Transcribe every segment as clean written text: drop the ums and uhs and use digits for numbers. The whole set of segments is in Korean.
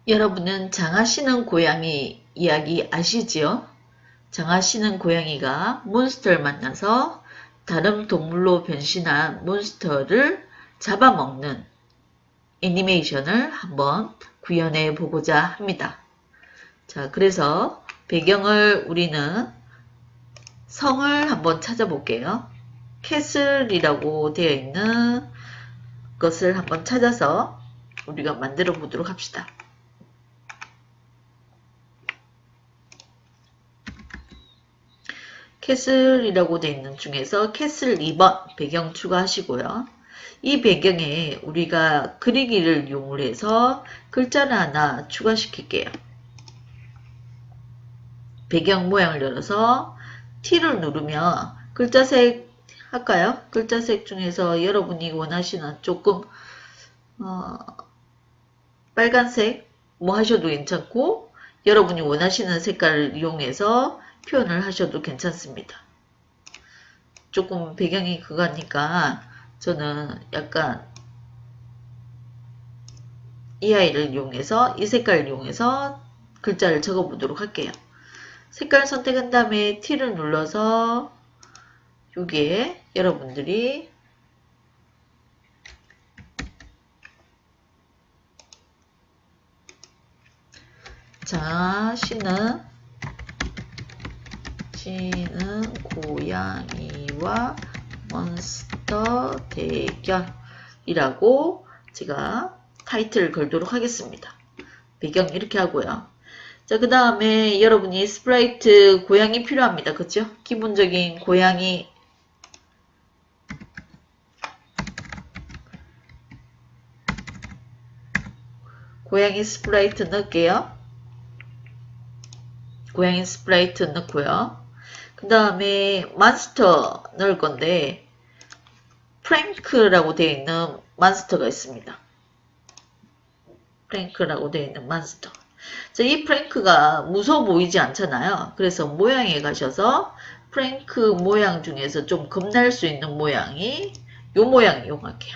여러분은 장하시는 고양이 이야기 아시지요? 장하시는 고양이가 몬스터를 만나서 다른 동물로 변신한 몬스터를 잡아먹는 애니메이션을 한번 구현해 보고자 합니다. 자, 그래서 배경을 우리는 성을 한번 찾아볼게요. 캐슬이라고 되어 있는 것을 한번 찾아서 우리가 만들어 보도록 합시다. 캐슬이라고 되어 있는 중에서 캐슬 2번 배경 추가하시고요. 이 배경에 우리가 그리기를 이용을 해서 글자를 하나 추가시킬게요. 배경 모양을 열어서 T를 누르면 글자색 할까요? 글자색 중에서 여러분이 원하시는 조금 빨간색 뭐 하셔도 괜찮고 여러분이 원하시는 색깔을 이용해서 표현을 하셔도 괜찮습니다. 조금 배경이 그거니까 저는 약간 이 아이를 이용해서 이 색깔을 이용해서 글자를 적어 보도록 할게요. 색깔 선택한 다음에 T를 눌러서 여기에 여러분들이 장하시는 고양이와 몬스터 대결이라고 제가 타이틀을 걸도록 하겠습니다. 배경 이렇게 하고요. 자, 그 다음에 여러분이 스프라이트 고양이 필요합니다. 그쵸? 기본적인 고양이 스프라이트 넣을게요. 고양이 스프라이트 넣고요. 그 다음에 몬스터 넣을 건데 프랭크라고 되어 있는 몬스터가 있습니다. 프랭크라고 되어 있는 몬스터. 자, 이 프랭크가 무서워 보이지 않잖아요. 그래서 모양에 가셔서 프랭크 모양 중에서 좀 겁날 수 있는 모양이 이 모양 이용할게요.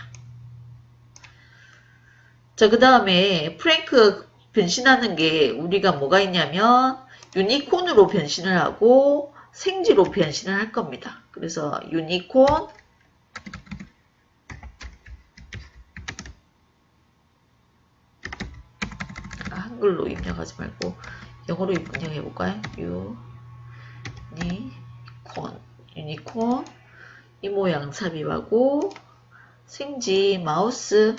자, 그 다음에 프랭크 변신하는 게 우리가 뭐가 있냐면 유니콘으로 변신을 하고 생지로 변신을 할 겁니다. 그래서 유니콘 한글로 입력하지 말고 영어로 입력해 볼까요? 유니콘 이 모양 삽입하고 생지 마우스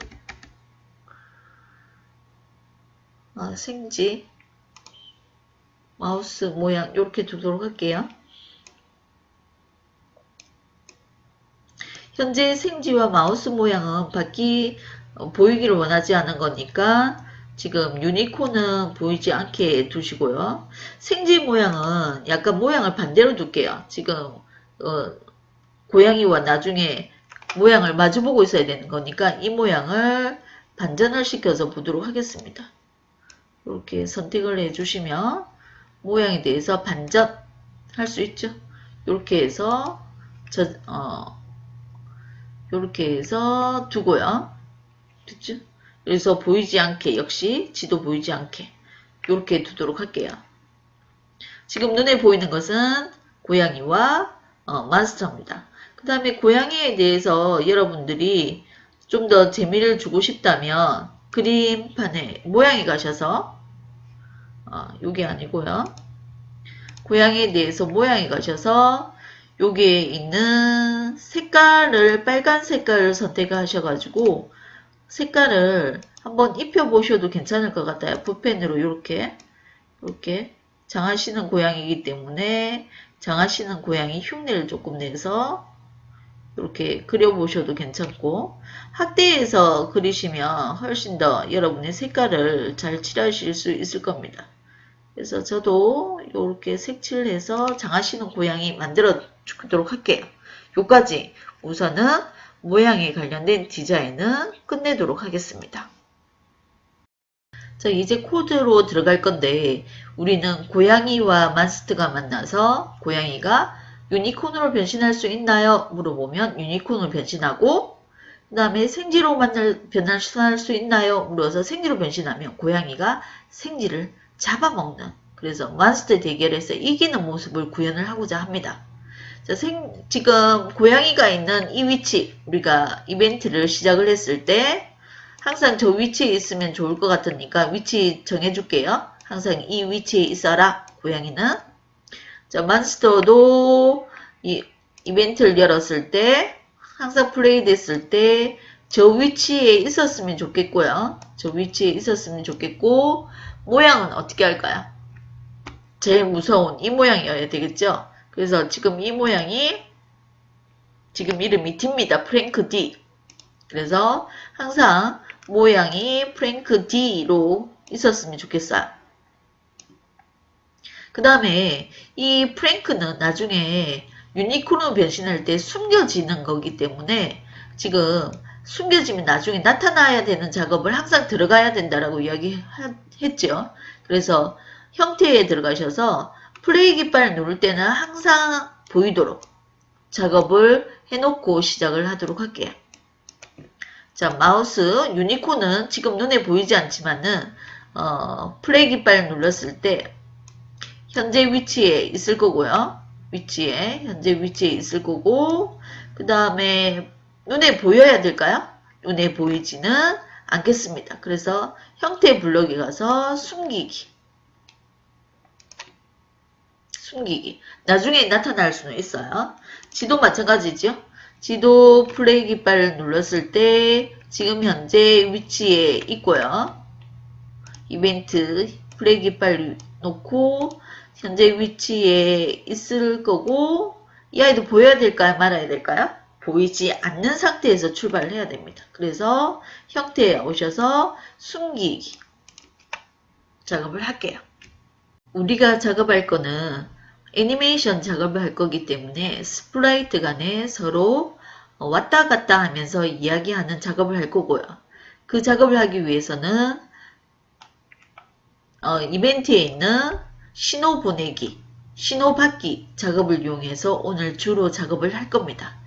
생지 마우스 모양 이렇게 두도록 할게요. 현재 생지와 마우스 모양은 보이기를 원하지 않은 거니까 지금 유니콘은 보이지 않게 두시고요. 생지 모양은 약간 모양을 반대로 둘게요. 지금 고양이와 나중에 모양을 마주보고 있어야 되는 거니까 이 모양을 반전을 시켜서 보도록 하겠습니다. 이렇게 선택을 해주시면 모양에 대해서 반전할 수 있죠. 이렇게 해서 이렇게 해서 두고요. 됐죠? 그래서 보이지 않게 역시 지도 보이지 않게 이렇게 두도록 할게요. 지금 눈에 보이는 것은 고양이와 몬스터입니다. 그 다음에 고양이에 대해서 여러분들이 좀 더 재미를 주고 싶다면 그림판에 모양에 가셔서 요게 아니고요. 고양이에 대해서 모양에 가셔서 여기에 있는 색깔을 빨간 색깔을 선택하셔가지고 색깔을 한번 입혀보셔도 괜찮을 것 같아요. 붓펜으로 이렇게 장하시는 고양이이기 때문에 장하시는 고양이 흉내를 조금 내서 이렇게 그려보셔도 괜찮고 확대해서 그리시면 훨씬 더 여러분의 색깔을 잘 칠하실 수 있을 겁니다. 그래서 저도 이렇게 색칠해서 장하시는 고양이 만들어 주도록 할게요. 요까지 우선은 모양에 관련된 디자인은 끝내도록 하겠습니다. 자, 이제 코드로 들어갈 건데 우리는 고양이와 몬스터가 만나서 고양이가 유니콘으로 변신할 수 있나요? 물어보면 유니콘으로 변신하고 그 다음에 생지로 변할 수 있나요? 물어서 생지로 변신하면 고양이가 생지를 잡아먹는, 그래서 몬스터 대결에서 이기는 모습을 구현을 하고자 합니다. 자, 지금 고양이가 있는 이 위치, 우리가 이벤트를 시작을 했을 때 항상 저 위치에 있으면 좋을 것 같으니까 위치 정해줄게요. 항상 이 위치에 있어라, 고양이는. 자, 몬스터도 이 이벤트를 열었을 때 항상 플레이 됐을 때 저 위치에 있었으면 좋겠고요. 저 위치에 있었으면 좋겠고, 모양은 어떻게 할까요? 제일 무서운 이 모양이어야 되겠죠? 그래서 지금 이 모양이, 지금 이름이 D입니다. 프랭크 D. 그래서 항상 모양이 프랭크 D로 있었으면 좋겠어요. 그 다음에 이 프랭크는 나중에 유니콘으로 변신할 때 숨겨지는 거기 때문에 지금 숨겨지면 나중에 나타나야 되는 작업을 항상 들어가야 된다라고 이야기했죠. 그래서 형태에 들어가셔서 플레이 깃발을 누를 때는 항상 보이도록 작업을 해놓고 시작을 하도록 할게요. 자, 마우스 유니콘은 지금 눈에 보이지 않지만은 플레이 깃발을 눌렀을 때 현재 위치에 있을 거고요. 현재 위치에 있을 거고, 그 다음에 눈에 보여야 될까요? 눈에 보이지는 않겠습니다. 그래서 형태 블럭에 가서 숨기기. 나중에 나타날 수는 있어요. 지도 마찬가지죠. 지도 플레이 깃발을 눌렀을 때 지금 현재 위치에 있고요. 이벤트 플레이 깃발 놓고 현재 위치에 있을 거고, 이 아이도 보여야 될까요? 말아야 될까요? 보이지 않는 상태에서 출발을 해야 됩니다. 그래서 형태에 오셔서 숨기기 작업을 할게요. 우리가 작업할 거는 애니메이션 작업을 할 거기 때문에 스프라이트 간에 서로 왔다 갔다 하면서 이야기하는 작업을 할 거고요. 그 작업을 하기 위해서는 이벤트에 있는 신호 보내기, 신호 받기 작업을 이용해서 오늘 주로 작업을 할 겁니다.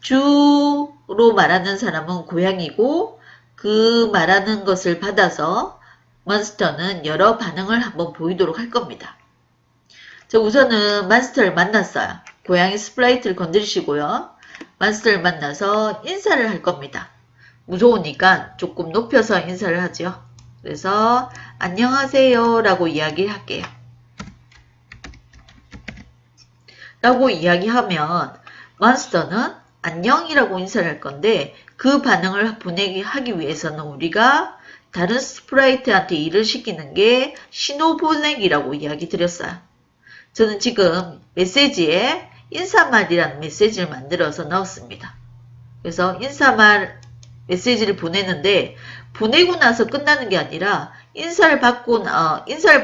주로 말하는 사람은 고양이고, 그 말하는 것을 받아서 몬스터는 여러 반응을 한번 보이도록 할 겁니다. 자, 우선은 몬스터를 만났어요. 고양이 스프라이트를 건드리시고요. 몬스터를 만나서 인사를 할 겁니다. 무서우니까 조금 높여서 인사를 하죠. 그래서 안녕하세요 라고 이야기할게요. 라고 이야기하면 몬스터는 안녕이라고 인사를 할 건데, 그 반응을 하기 위해서는 우리가 다른 스프라이트한테 일을 시키는 게 신호 보내기라고 이야기 드렸어요. 저는 지금 메시지에 인사말이라는 메시지를 만들어서 넣었습니다. 그래서 인사말 메시지를 보내는데, 보내고 나서 끝나는 게 아니라 인사를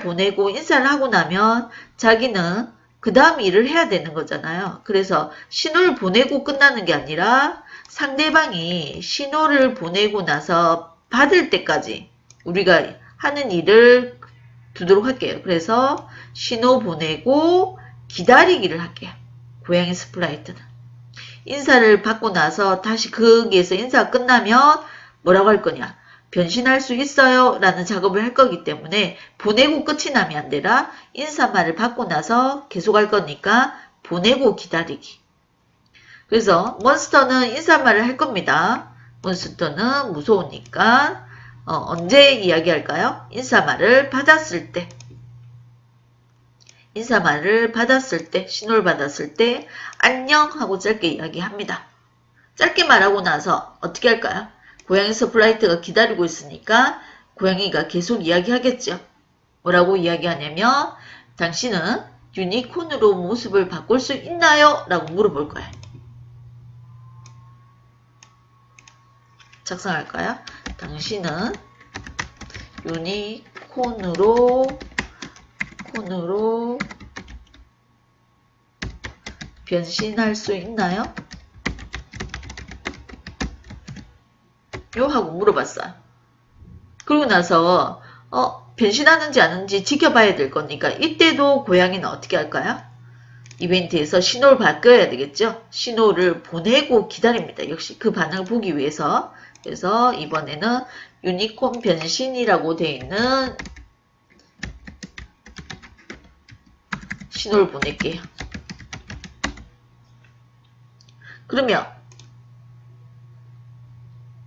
보내고 인사를 하고 나면 자기는 그 다음 일을 해야 되는 거잖아요. 그래서 신호를 보내고 끝나는 게 아니라 상대방이 신호를 보내고 나서 받을 때까지 우리가 하는 일을 두도록 할게요. 그래서 신호 보내고 기다리기를 할게요. 고양이 스프라이트는. 인사를 받고 나서 다시 거기에서 인사가 끝나면 뭐라고 할 거냐? 변신할 수 있어요 라는 작업을 할 거기 때문에 보내고 끝이 나면 안 되라 인사말을 받고 나서 계속 할 거니까 보내고 기다리기. 그래서 몬스터는 인사말을 할 겁니다. 몬스터는 무서우니까 언제 이야기할까요? 인사말을 받았을 때, 신호를 받았을 때 안녕 하고 짧게 이야기합니다. 짧게 말하고 나서 어떻게 할까요? 고양이 스프라이트가 기다리고 있으니까 고양이가 계속 이야기하겠죠. 뭐라고 이야기하냐면 당신은 유니콘으로 모습을 바꿀 수 있나요? 라고 물어볼 거예요. 작성할까요? 당신은 유니콘으로 변신할 수 있나요? 요 하고 물어봤어요. 그러고 나서 변신하는지 아닌지 지켜봐야 될 거니까 이때도 고양이는 어떻게 할까요? 이벤트에서 신호를 바꿔야 되겠죠. 신호를 보내고 기다립니다. 역시 그 반응을 보기 위해서. 그래서 이번에는 유니콘 변신이라고 되어 있는 신호를 보낼게요. 그러면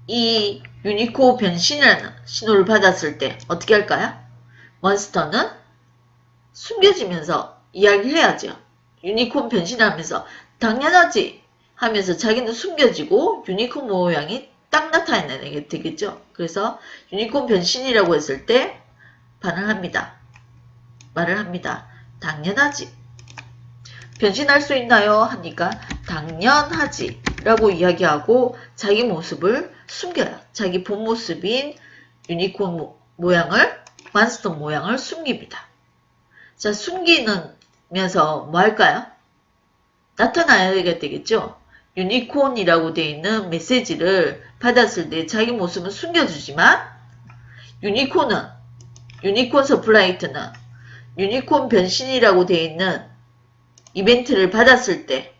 이 유니콘 변신이라는 신호를 받았을 때 어떻게 할까요? 몬스터는 숨겨지면서 이야기를 해야죠. 유니콘 변신하면서 당연하지 하면서 자기는 숨겨지고 유니콘 모양이 딱 나타나게 되겠죠. 그래서 유니콘 변신이라고 했을 때 반응합니다. 말을 합니다. 당연하지. 변신할 수 있나요? 하니까 당연하지 라고 이야기하고 자기 모습을 숨겨요. 자기 본 모습인 유니콘 모양을, 몬스터 모양을 숨깁니다. 자, 숨기면서 뭐 할까요? 나타나야 되겠죠? 유니콘이라고 되어 있는 메시지를 받았을 때 자기 모습은 숨겨주지만 유니콘 서플라이트는 유니콘 변신이라고 되어 있는 이벤트를 받았을 때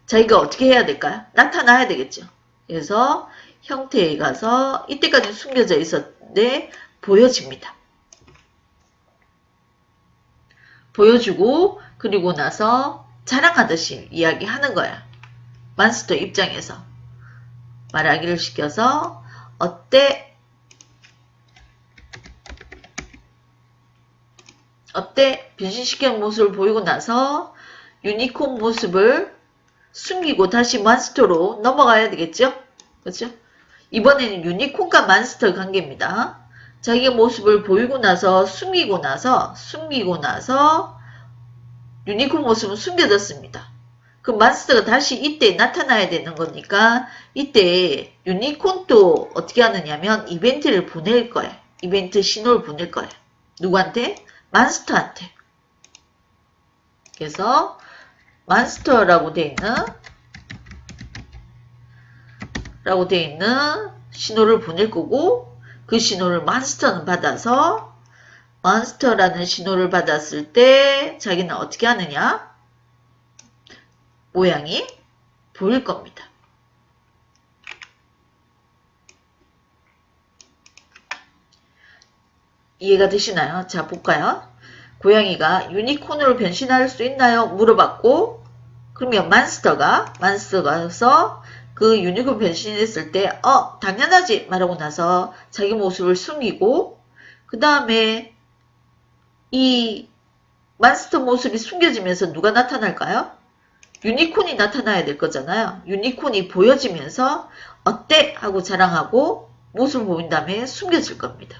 자기가 어떻게 해야 될까요? 나타나야 되겠죠. 그래서 형태에 가서 이때까지 숨겨져 있었는데 보여집니다. 보여주고 그리고 나서 자랑하듯이 이야기하는 거야. 몬스터 입장에서 말하기를 시켜서 어때? 변신시키는 모습을 보이고 나서 유니콘 모습을 숨기고 다시 몬스터로 넘어가야 되겠죠? 그렇죠? 이번에는 유니콘과 몬스터 관계입니다. 자기의 모습을 보이고 나서 숨기고 나서 유니콘 모습은 숨겨졌습니다. 그 몬스터가 다시 이때 나타나야 되는 거니까 이때 유니콘도 어떻게 하느냐면 이벤트를 보낼 거예요. 이벤트 신호를 보낼 거예요. 누구한테? 몬스터한테. 그래서 몬스터라고 되어 있는 신호를 보낼 거고 그 신호를 몬스터는 받아서 몬스터라는 신호를 받았을 때 자기는 어떻게 하느냐? 모양이 보일 겁니다. 이해가 되시나요? 자, 볼까요? 고양이가 유니콘으로 변신할 수 있나요? 물어봤고 그러면 몬스터가서 그 유니콘 변신했을 때 당연하지 말하고 나서 자기 모습을 숨기고 그 다음에 이 몬스터 모습이 숨겨지면서 누가 나타날까요? 유니콘이 나타나야 될 거잖아요. 유니콘이 보여지면서 어때? 하고 자랑하고 모습을 보인 다음에 숨겨질 겁니다.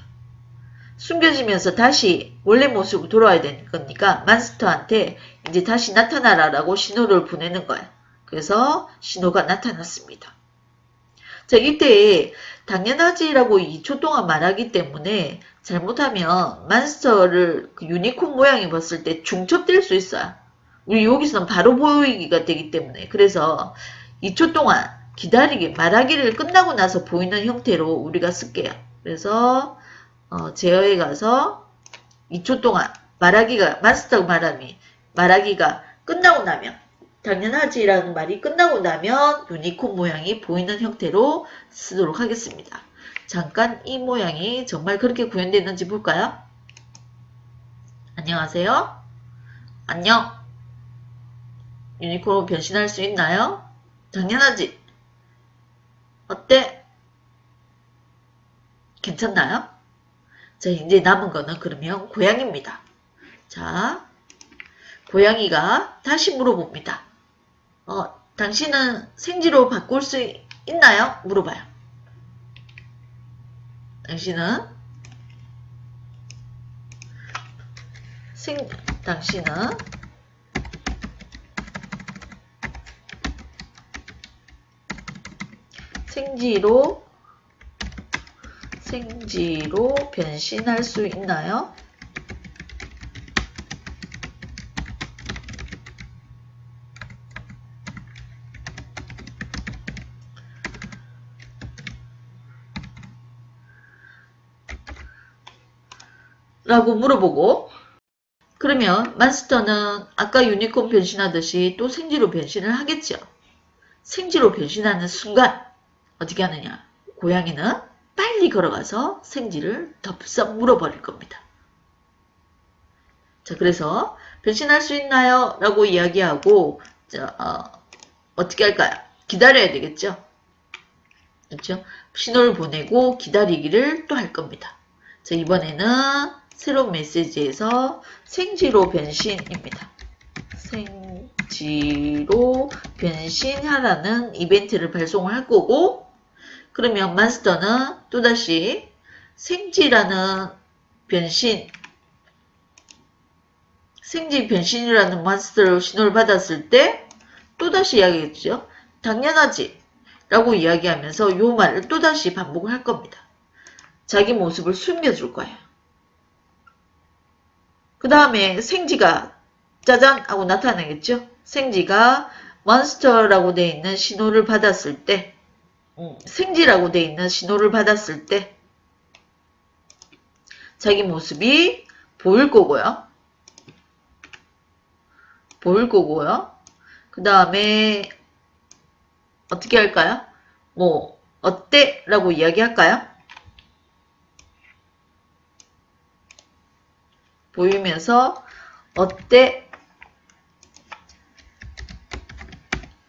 숨겨지면서 다시 원래 모습으로 돌아와야 되는 거니까 몬스터한테 이제 다시 나타나라 라고 신호를 보내는 거예요. 그래서 신호가 나타났습니다. 자, 이때 당연하지라고 2초 동안 말하기 때문에 잘못하면 몬스터를 그 유니콘 모양이 봤을 때 중첩될 수 있어요. 우리 여기서는 바로 보이기가 되기 때문에 그래서 2초 동안 말하기를 끝나고 나서 보이는 형태로 우리가 쓸게요. 그래서 제어에 가서 2초 동안 몬스터 말하기가 끝나고 나면 당연하지라는 말이 끝나고 나면 유니콘 모양이 보이는 형태로 쓰도록 하겠습니다. 잠깐 이 모양이 정말 그렇게 구현되는지 볼까요? 안녕하세요. 안녕. 유니콘으로 변신할 수 있나요? 당연하지. 어때? 괜찮나요? 자, 이제 남은 거는 그러면 고양이입니다. 자, 고양이가 다시 물어봅니다. 당신은 생지로 바꿀 수 있나요? 물어봐요. 당신은 생지로 변신할 수 있나요? 라고 물어보고 그러면 마스터는 아까 유니콘 변신하듯이 또 생지로 변신을 하겠죠. 생지로 변신하는 순간 어떻게 하느냐. 고양이는 빨리 걸어가서 생지를 덥석 물어버릴 겁니다. 자, 그래서 변신할 수 있나요? 라고 이야기하고 어떻게 할까요? 기다려야 되겠죠. 그렇죠? 신호를 보내고 기다리기를 또 할 겁니다. 자, 이번에는 새로운 메시지에서 생지로 변신입니다. 생지로 변신하라는 이벤트를 발송을 할 거고, 그러면 마스터는 또다시 생지라는 변신, 생지 변신이라는 마스터 신호를 받았을 때 또다시 이야기했죠. 당연하지 라고 이야기하면서 요 말을 또다시 반복을 할 겁니다. 자기 모습을 숨겨줄 거예요. 그 다음에 생지가 짜잔 하고 나타나겠죠. 생지가 몬스터라고 되어 있는 신호를 받았을 때, 생지라고 되어 있는 신호를 받았을 때 자기 모습이 보일 거고요. 그 다음에 어떻게 할까요? 뭐 어때? 라고 이야기할까요? 보이면서 어때?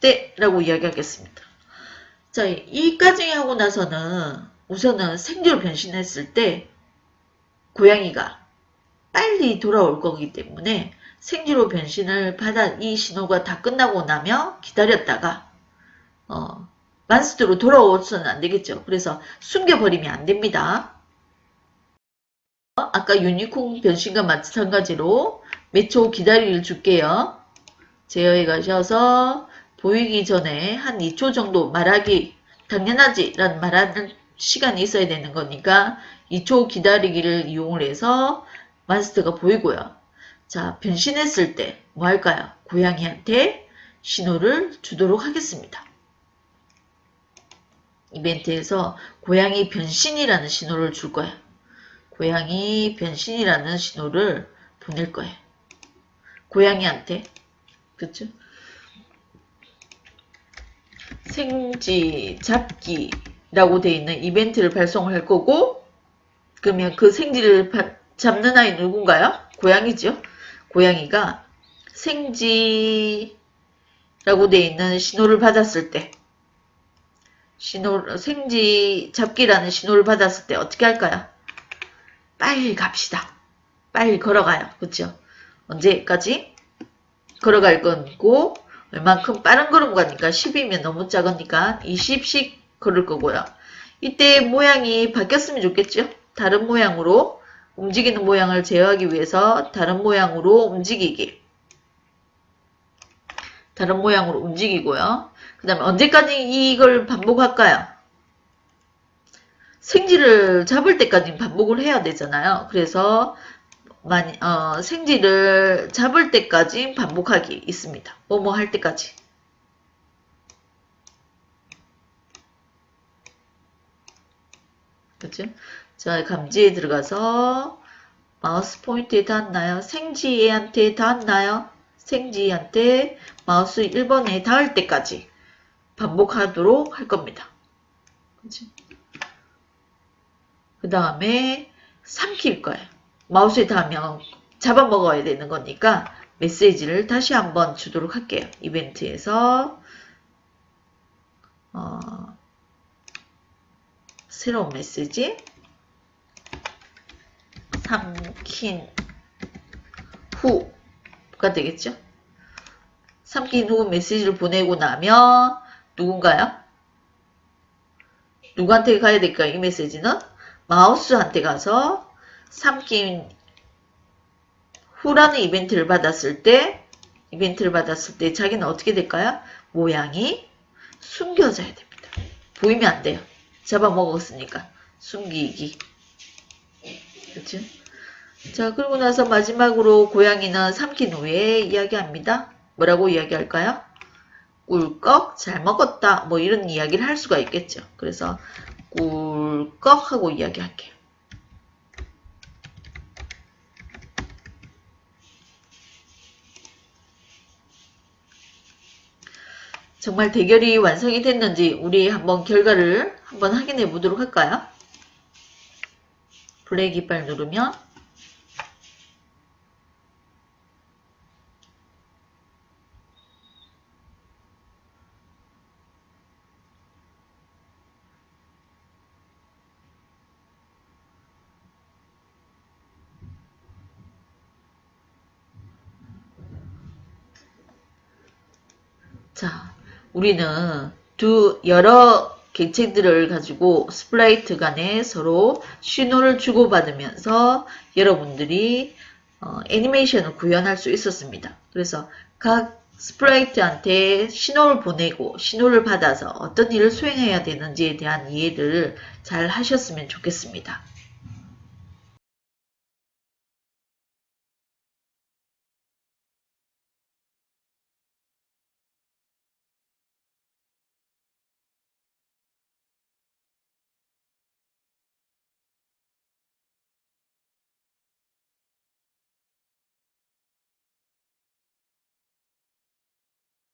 때? 라고 이야기하겠습니다. 자, 이까지 하고 나서는 우선은 생지로 변신했을 때 고양이가 빨리 돌아올 거기 때문에 생지로 변신을 받아 이 신호가 다 끝나고 나면 기다렸다가 몬스터로 돌아오서는 안 되겠죠. 그래서 숨겨버리면 안 됩니다. 아까 유니콘 변신과 마찬가지로 몇 초 기다리를 줄게요. 제어에 가셔서 보이기 전에 한 2초 정도 말하기 당연하지 라는 말하는 시간이 있어야 되는 거니까 2초 기다리기를 이용을 해서 몬스터가 보이고요. 자, 변신했을 때 뭐 할까요? 고양이한테 신호를 주도록 하겠습니다. 이벤트에서 고양이 변신이라는 신호를 줄 거예요. 고양이 변신이라는 신호를 보낼 거예요. 고양이한테. 그쵸? 생지 잡기라고 되어 있는 이벤트를 발송을 할 거고, 그러면 그 생지를 잡는 아이 누군가요? 고양이죠. 고양이가 생지라고 되어 있는 신호를 받았을 때, 생지 잡기라는 신호를 받았을 때 어떻게 할까요? 빨리 갑시다. 빨리 걸어가요. 그쵸? 언제까지? 걸어갈 거고, 얼만큼 빠른 걸음 가니까 10이면 너무 작으니까 20씩 걸을 거고요. 이때 모양이 바뀌었으면 좋겠죠? 다른 모양으로 움직이는 모양을 제어하기 위해서 다른 모양으로 움직이기. 다른 모양으로 움직이고요. 그 다음에 언제까지 이걸 반복할까요? 생지를 잡을 때까지 반복을 해야 되잖아요. 그래서 생지를 잡을 때까지 반복하기 있습니다. 뭐뭐 할 때까지. 그렇죠? 자, 감지에 들어가서 마우스 포인트에 닿았나요? 생지한테 닿았나요? 생지한테 마우스 1번에 닿을 때까지 반복하도록 할 겁니다. 그렇죠? 그 다음에 삼킬 거예요. 마우스에 닿으면 잡아먹어야 되는 거니까 메시지를 다시 한번 주도록 할게요. 이벤트에서 새로운 메시지 삼킨 후가 되겠죠. 삼킨 후 메시지를 보내고 나면 누군가요? 누구한테 가야 될까요? 이 메시지는 마우스한테 가서 삼킨 후라는 이벤트를 받았을 때 자기는 어떻게 될까요? 모양이 숨겨져야 됩니다. 보이면 안 돼요. 잡아먹었으니까 숨기기. 그렇죠? 자, 그러고 나서 마지막으로 고양이는 삼킨 후에 이야기합니다. 뭐라고 이야기할까요? 꿀꺽 잘 먹었다. 뭐 이런 이야기를 할 수가 있겠죠. 그래서 꿀꺽 하고 이야기할게요. 정말 대결이 완성이 됐는지 우리 한번 결과를 한번 확인해 보도록 할까요? 플레이 깃발 누르면 자, 우리는 여러 객체들을 가지고 스프라이트 간에 서로 신호를 주고받으면서 여러분들이 애니메이션을 구현할 수 있었습니다. 그래서 각 스프라이트한테 신호를 보내고 신호를 받아서 어떤 일을 수행해야 되는지에 대한 이해를 잘 하셨으면 좋겠습니다.